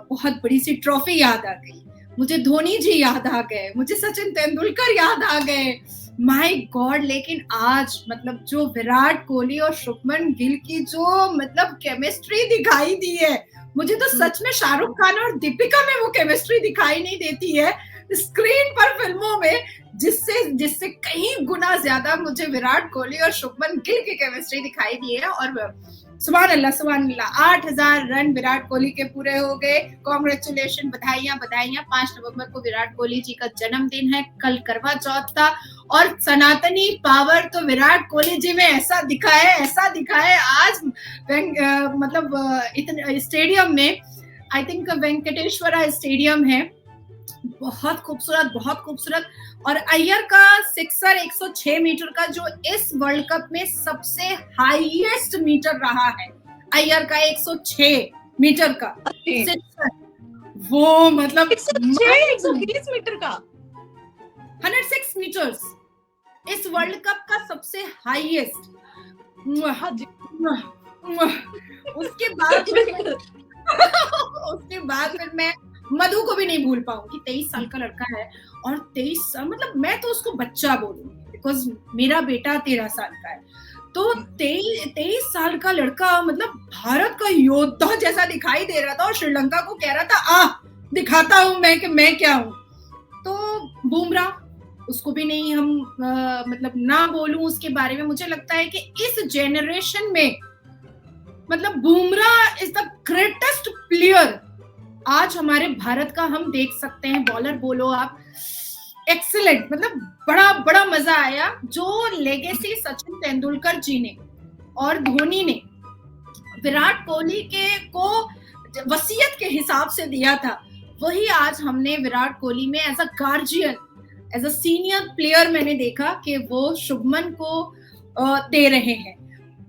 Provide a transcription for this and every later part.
बहुत बड़ी सी ट्रॉफी याद आ गई, मुझे धोनी जी याद आ गए, मुझे सचिन तेंदुलकर याद आ गए, माय गॉड। लेकिन आज मतलब जो विराट कोहली और शुभमन गिल की जो मतलब केमिस्ट्री दिखाई दी है, मुझे तो सच में शाहरुख खान और दीपिका में वो केमिस्ट्री दिखाई नहीं देती है स्क्रीन पर फिल्मों में, जिससे कहीं गुना ज्यादा मुझे विराट कोहली और शुभमन गिल की केमिस्ट्री दिखाई दी है। और सुभान अल्लाह 8,000 रन विराट कोहली के पूरे हो गए, कॉन्ग्रेचुलेशन, बधाइयां बधाइयां। 5 नवंबर को विराट कोहली जी का जन्मदिन है, कल करवा चौथ था, और सनातनी पावर तो विराट कोहली जी में ऐसा दिखा है आज मतलब इतने स्टेडियम में, आई थिंक वेंकटेश्वरा स्टेडियम है, बहुत खूबसूरत। और अय्यर का सिक्सर 106 मीटर का जो इस वर्ल्ड कप में सबसे हाईएस्ट मीटर रहा है, अय्यर का 106 मीटर का सिक्सर, वो मतलब 120 मीटर का 106 मीटर्स इस वर्ल्ड कप का सबसे हाईएस्ट। उसके बाद फिर मैं मधु को भी नहीं भूल पाऊंगी, 23 साल का लड़का है, और 23 साल मतलब मैं तो उसको बच्चा बोलूंगी बिकॉज मेरा बेटा 13 साल का है, तो 23 साल का लड़का मतलब भारत का योद्धा जैसा दिखाई दे रहा था, और श्रीलंका को कह रहा था दिखाता हूं मैं कि मैं क्या हूं। तो बुमराह, उसको भी नहीं हम मतलब ना बोलूं उसके बारे में, मुझे लगता है कि इस जेनरेशन में मतलब Bumrah is the greatest player आज हमारे भारत का हम देख सकते हैं। बॉलर बोलो आप, एक्सीलेंट, मतलब बड़ा मजा आया। जो लेगेसी सचिन तेंदुलकर जी ने और धोनी ने विराट कोहली को वसीयत के हिसाब से दिया था, वही आज हमने विराट कोहली में as a guardian, as a senior player मैंने देखा कि वो शुभमन को दे रहे हैं।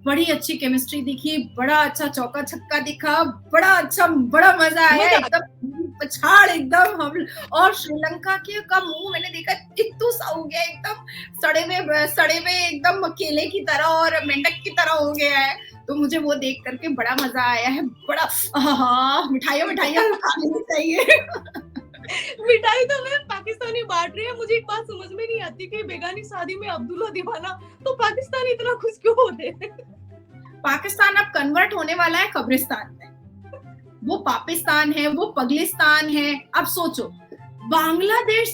बड़ी अच्छी केमिस्ट्री दिखी, बड़ा अच्छा चौका छक्का दिखा, बड़ा मजा आया, एकदम पछाड़ एकदम हम। और श्रीलंका का मुंह मैंने देखा कित्तू सा हो गया, एकदम सड़े में एकदम केले की तरह और मेंढक की तरह हो गया है। तो मुझे वो देख करके बड़ा मजा आया है, बड़ा मिठाइयाँ खानी चाहिए। मिठाई तो मैं पाकिस्तानी बांट रही है। मुझे एक बात समझ में नहीं आती कि बेगानी शादी में अब्दुल्ला दीवाना, तो पाकिस्तान इतना खुश क्यों होते हैं? पाकिस्तान अब कन्वर्ट होने वाला है कब्रिस्तान में, वो पाकिस्तान है, वो पगलिस्तान है। अब सोचो, बांग्लादेश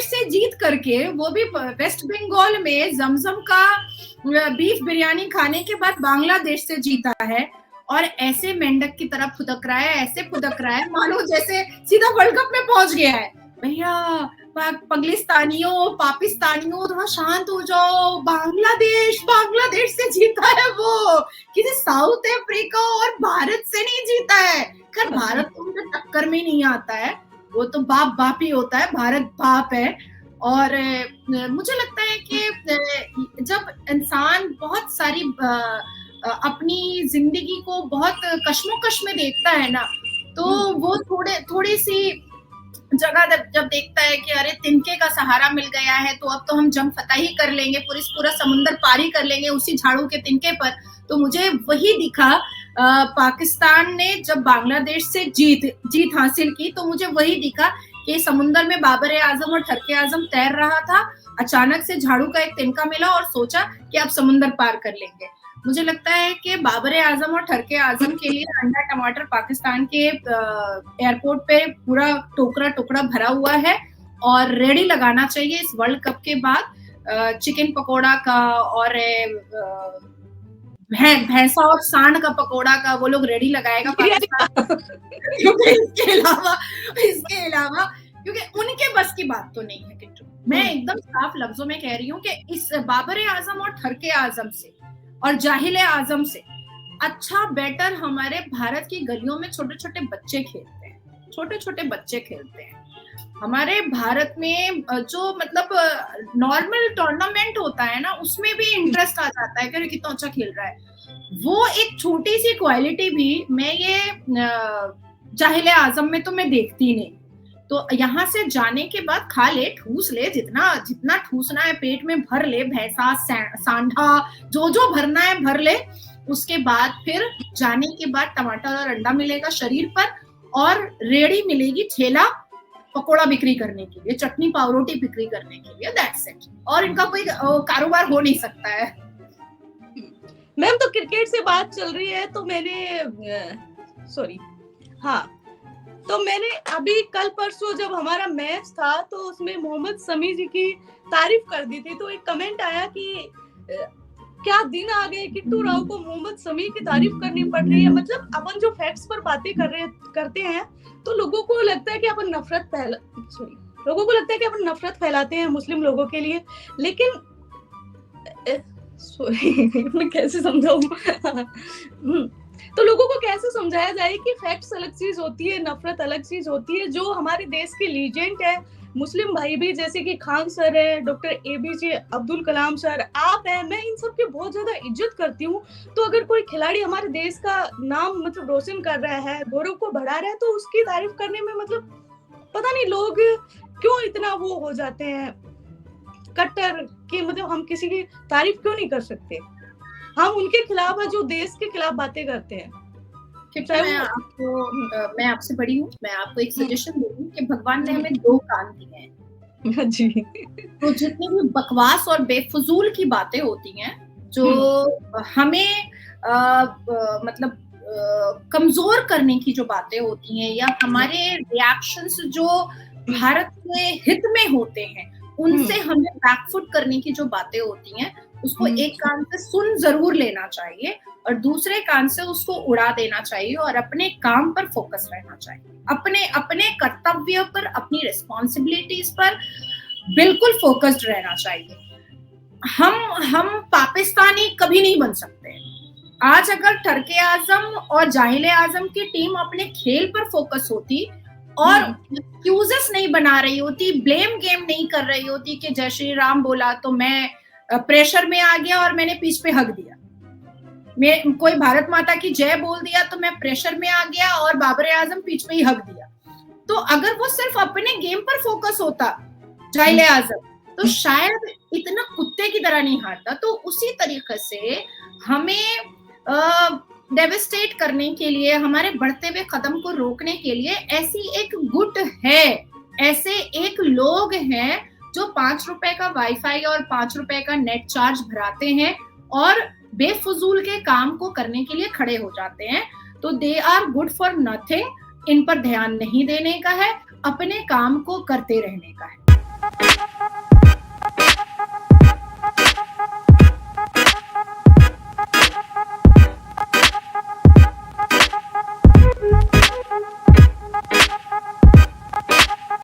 से जीत करके, वो भी वेस्ट बंगाल में जमजम का बीफ बिरयानी खाने के बाद बांग्लादेश से जीता है, और ऐसे मेंढक की तरह फुदक रहा है मानो जैसे सीधा वर्ल्ड कप में पहुंच गया है। भैया पगलिस्तानियों, पाकिस्तानियों, थोड़ा शांत हो जाओ। बांग्लादेश से जीता है, वो किसी साउथ अफ्रीका और भारत से नहीं जीता है। खैर भारत तो उनके टक्कर में नहीं आता है, वो तो बाप ही होता है, भारत बाप है। और मुझे लगता है कि जब इंसान बहुत सारी अपनी जिंदगी को बहुत कश्मोकश में देखता है ना, तो वो थोड़ी सी जगह जब देखता है कि अरे तिनके का सहारा मिल गया है, तो अब तो हम जंग फतह ही कर लेंगे, पूरा समुंदर पार ही कर लेंगे उसी झाड़ू के तिनके पर। तो मुझे वही दिखा पाकिस्तान ने जब बांग्लादेश से जीत हासिल की, तो मुझे वही दिखा कि समुंदर में बाबर आजम और ठरके आजम तैर रहा था, अचानक से झाड़ू का एक तिनका मिला और सोचा कि अब समुंदर पार कर लेंगे। मुझे लगता है कि बाबर आजम और ठरके आजम के लिए अंडा टमाटर पाकिस्तान के एयरपोर्ट पे पूरा टोकरा भरा हुआ है, और रेडी लगाना चाहिए इस वर्ल्ड कप के बाद चिकन पकोड़ा का और भैंसा और सांड का पकोड़ा का वो लोग रेडी लगाएगा पाकिस्तान। क्योंकि इसके अलावा क्योंकि उनके बस की बात तो नहीं है किट्टू। मैं एकदम साफ लफ्जों में कह रही हूँ कि इस बाबर आजम और ठरके आजम से और जाहिल आजम से अच्छा बेटर हमारे भारत की गलियों में छोटे छोटे बच्चे खेलते हैं। हमारे भारत में जो मतलब नॉर्मल टूर्नामेंट होता है ना, उसमें भी इंटरेस्ट आ जाता है कि कितना अच्छा खेल रहा है। वो एक छोटी सी क्वालिटी भी मैं ये जाहिल आजम में तो मैं देखती नहीं। तो यहाँ से जाने के बाद खा ले, ठूस ले, जितना ठूसना है पेट में भर ले, भैंसा सांडा जो भरना है भर ले। उसके बाद फिर जाने के बाद टमाटर और अंडा मिलेगा शरीर पर, और रेड़ी मिलेगी, ठेला पकोड़ा बिक्री करने के लिए, चटनी पावरोटी बिक्री करने के लिए, दैट्स इट। और इनका कोई कारोबार हो नहीं सकता है। मैम तो क्रिकेट से बात चल रही है तो मैंने सॉरी हाँ तो मैंने अभी कल परसों जब हमारा मैच था तो उसमें मोहम्मद शमी जी की तारीफ कर दी थी, तो एक कमेंट आया कि क्या दिन आ गए किट्टू राव को मोहम्मद शमी की तारीफ करनी पड़ रही है। मतलब अपन जो फैक्ट्स पर बातें करते हैं तो लोगों को लगता है कि अपन नफरत फैलाते हैं मुस्लिम लोगों के लिए, लेकिन मैं कैसे समझाऊं तो लोगों को कैसे समझाया जाए कि फैक्ट्स अलग चीज होती है, नफरत अलग चीज होती है। जो हमारे देश के लीजेंड है मुस्लिम भाई भी, जैसे कि खान सर है, doctor APJ Abdul Kalam sir, आप है, मैं इन सब की बहुत ज्यादा इज्जत करती हूँ। तो अगर कोई खिलाड़ी हमारे देश का नाम मतलब रोशन कर रहा है, गौरव को बढ़ा रहा है, तो उसकी तारीफ करने में मतलब पता नहीं लोग क्यों इतना वो हो जाते हैं कट्टर कि मतलब हम किसी की तारीफ क्यों नहीं कर सकते। हम उनके खिलाफ है जो देश के खिलाफ बातें करते हैं। मैं आपसे बड़ी हूँ, मैं आपको एक सजेशन दूंगी कि भगवान ने हमें 2 कान दिए हैं जी। तो जितनी भी बकवास और बेफजूल की बातें होती हैं जो हमें मतलब कमजोर करने की जो बातें होती हैं या हमारे रिएक्शंस जो भारत के हित में होते हैं उनसे हमें बैकफुट करने की जो बातें होती हैं उसको एक कान से सुन जरूर लेना चाहिए और दूसरे कान से उसको उड़ा देना चाहिए और अपने काम पर फोकस रहना चाहिए, अपने कर्तव्य पर, अपनी रिस्पॉन्सिबिलिटीज पर बिल्कुल फोकस्ड रहना चाहिए। हम पाकिस्तानी कभी नहीं बन सकते। आज अगर टर्के आजम और जाहिले आजम की टीम अपने खेल पर फोकस होती और एक्सक्यूजेस नहीं बना रही होती, ब्लेम गेम नहीं कर रही होती कि जय श्री राम बोला तो मैं प्रेशर में आ गया और मैंने पीछ पे हक दिया, मैं कोई भारत माता की जय बोल दिया तो मैं प्रेशर में आ गया और बाबर आजम पीछ पे ही हक दिया, तो अगर वो सिर्फ अपने गेम पर फोकस होता जाहिले आजम तो शायद इतना कुत्ते की तरह नहीं हारता। तो उसी तरीके से हमें डेविस्टेट करने के लिए, हमारे बढ़ते हुए कदम को रोकने के लिए ऐसी एक गुट है, ऐसे एक लोग हैं जो 5 रुपए का वाईफाई और 5 रुपए का नेट चार्ज भराते हैं और बेफजूल के काम को करने के लिए खड़े हो जाते हैं। तो they are good for nothing, इन पर ध्यान नहीं देने का है, अपने काम को करते रहने का है।